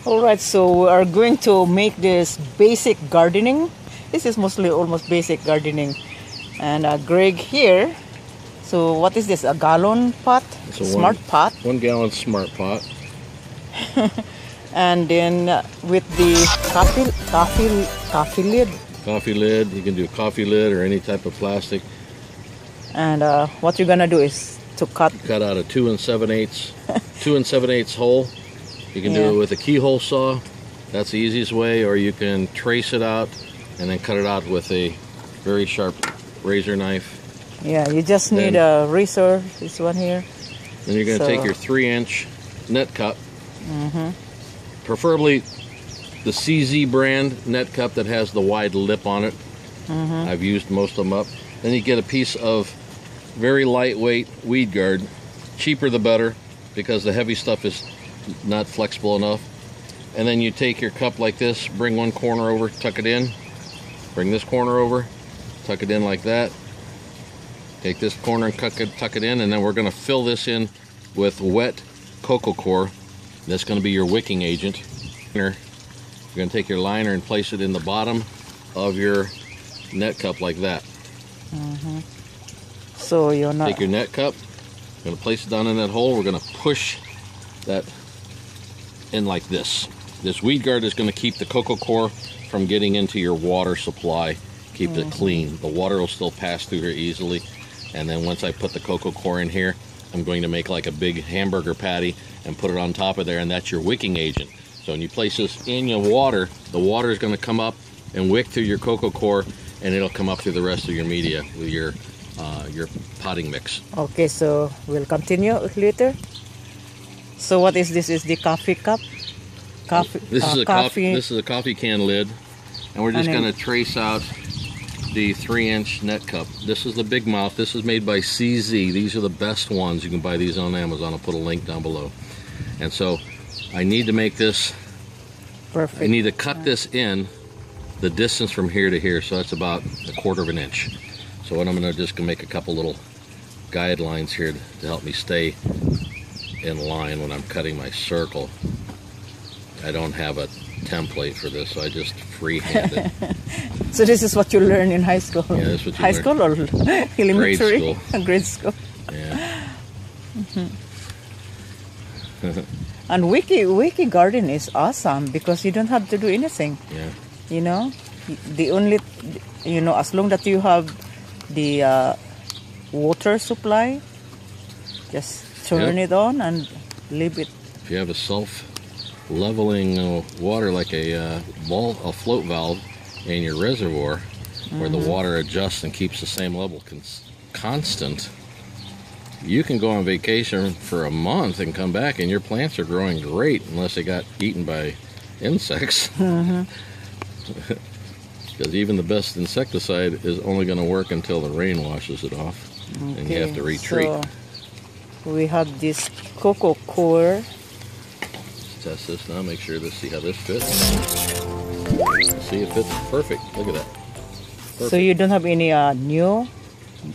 Alright, so we are going to make this basic gardening. This is mostly almost basic gardening. And Greg here. So what is this? A gallon pot? Smart pot? 1 gallon smart pot. And then with the coffee lid. Coffee lid. You can do a coffee lid or any type of plastic. And what you're gonna do is to cut out a 2 7/8 hole. You can do it with a keyhole saw. That's the easiest way, or you can trace it out and then cut it out with a very sharp razor knife. Yeah, you just need a razor, this one here. Then you're going to take your 3-inch net cup, preferably the CZ brand net cup that has the wide lip on it. I've used most of them up. Then you get a piece of very lightweight weed guard. Cheaper the better, because the heavy stuff is not flexible enough. And then you take your cup like this, bring one corner over, tuck it in, bring this corner over, tuck it in like that, take this corner and tuck it in, and then we're going to fill this in with wet coco coir. That's going to be your wicking agent. You're going to take your liner and place it in the bottom of your net cup like that. So you're not... Take your net cup, going to place it down in that hole. We're going to push that in like this. This weed guard is going to keep the coco coir from getting into your water supply, keep it clean. The water will still pass through here easily. And then once I put the coco coir in here, I'm going to make like a big hamburger patty and put it on top of there, and that's your wicking agent. So when you place this in your water, the water is going to come up and wick through your coco coir, and it'll come up through the rest of your media with your potting mix. Okay, so we'll continue later. So what is this? Is the coffee cup? This is a coffee can lid, and we're just going to trace out the 3-inch net cup. This is the big mouth. This is made by CZ. These are the best ones. You can buy these on Amazon. I'll put a link down below. And so I need to make this perfect. I need to cut this in the distance from here to here, so that's about 1/4 of an inch. So what I'm going to just make a couple little guidelines here to help me stay in line when I'm cutting my circle. I don't have a template for this, so I just freehand it. So this is what you learn in high school? Yeah, that's what you learn. High school or elementary? Grade school. Grade school. Yeah. And wiki garden is awesome because you don't have to do anything. Yeah. You know, the only, you know, as long that you have the water supply, just turn it on and leave it. If you have a self-leveling water like a float valve in your reservoir, where the water adjusts and keeps the same level constant, you can go on vacation for a month and come back and your plants are growing great, unless they got eaten by insects. Because even the best insecticide is only going to work until the rain washes it off, and you have to retreat. So we have this coco coir. Let's test this now, make sure see how this fits. See, it fits perfect. Look at that. Perfect. So you don't have any new?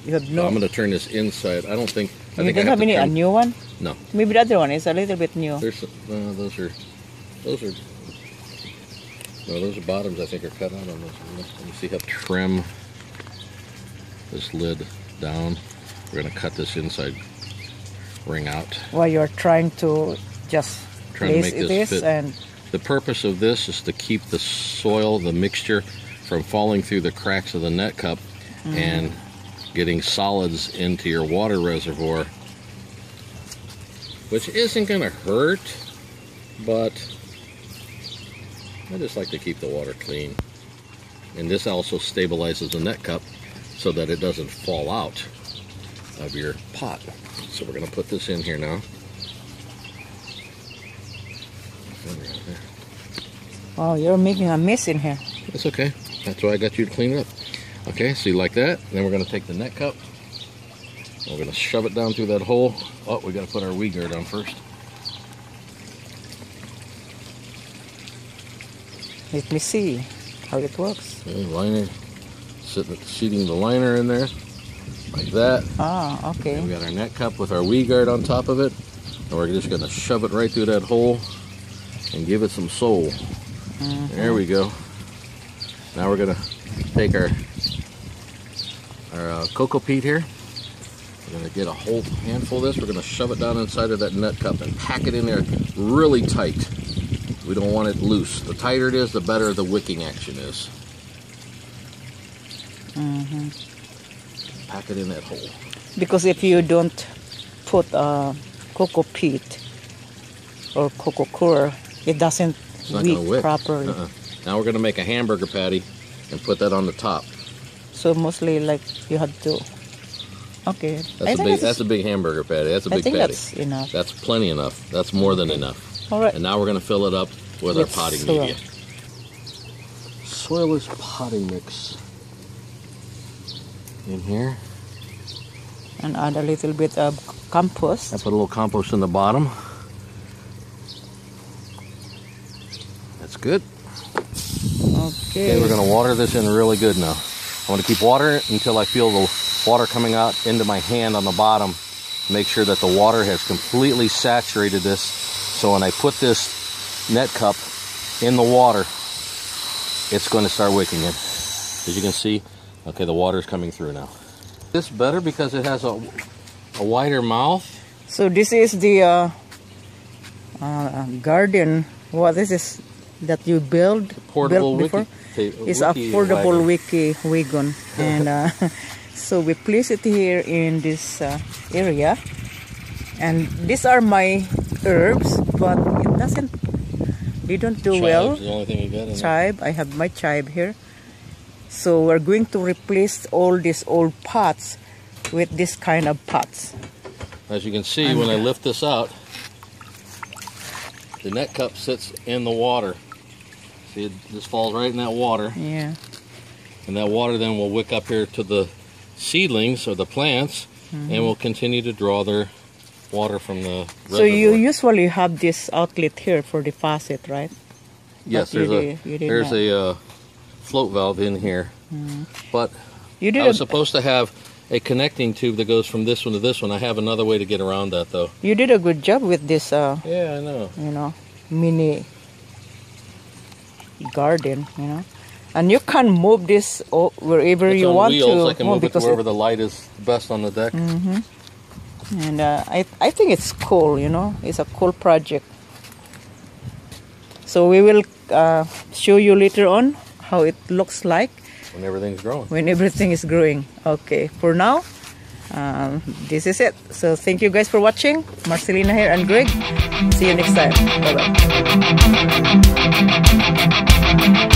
You have no. I'm going to turn this inside. I don't think. You don't have any a new one? No. Maybe the other one is a little bit new. There's those are. No, those are bottoms I think are cut out on this. Let me see how to trim this lid down. We're going to cut this inside ring out. While you're trying to just place this fit. And the purpose of this is to keep the soil, the mixture, from falling through the cracks of the net cup and getting solids into your water reservoir, which isn't going to hurt, but I just like to keep the water clean. And this also stabilizes the net cup so that it doesn't fall out of your pot. So we're going to put this in here now. Oh, you're making a mess in here. That's okay. That's why I got you to clean it up. Okay, so you like that? Then we're going to take the net cup. We're going to shove it down through that hole. Oh, we got to put our weed guard on first. Let me see how it works. Okay, liner, seating the liner in there. like that. Ah, okay. And we got our net cup with our weed guard on top of it. And we're just going to shove it right through that hole and give it some soul. There we go. Now we're going to take our cocoa peat here. We're going to get a whole handful of this. We're going to shove it down inside of that net cup and pack it in there really tight. We don't want it loose. The tighter it is, the better the wicking action is. Pack it in that hole. Because if you don't put cocoa peat or cocoa coir, it doesn't wick properly. Now we're going to make a hamburger patty and put that on the top. So mostly like you have to. Okay. That's a big hamburger patty. That's a big patty. That's enough. That's plenty enough. That's more than enough. All right. And now we're going to fill it up with our potting media. Soilless potting mix in here. And add a little bit of compost. I put a little compost in the bottom. That's good. Okay, we're going to water this in really good now. I want to keep watering it until I feel the water coming out into my hand on the bottom. Make sure that the water has completely saturated this. So when I put this net cup in the water, it's going to start wicking it. As you can see, okay, the water is coming through now. This better because it has a wider mouth. So this is the garden. What is this that you built before? It's affordable wiki wagon, and so we place it here in this area. And these are my herbs, but it doesn't. They don't do well. The only thing you got in chive. I have my chive here. So we're going to replace all these old pots with this kind of pots. As you can see, when I lift this out, the net cup sits in the water. See, it just falls right in that water. Yeah. And that water then will wick up here to the seedlings or the plants, and will continue to draw their water from the reservoir. So you usually have this outlet here for the faucet, right? Yes, there's a float valve in here, but I was supposed to have a connecting tube that goes from this one to this one. I have another way to get around that, though. You did a good job with this. Yeah, I know. You know, mini garden. You know, and you can move this wherever you want wheels. to. I can move it to wherever the light is best on the deck. And I think it's cool. You know, it's a cool project. So we will show you later on how it looks like when everything's growing. When everything is growing. Okay, for now, this is it. So thank you guys for watching. Marcelina here and Greg. See you next time. Bye-bye.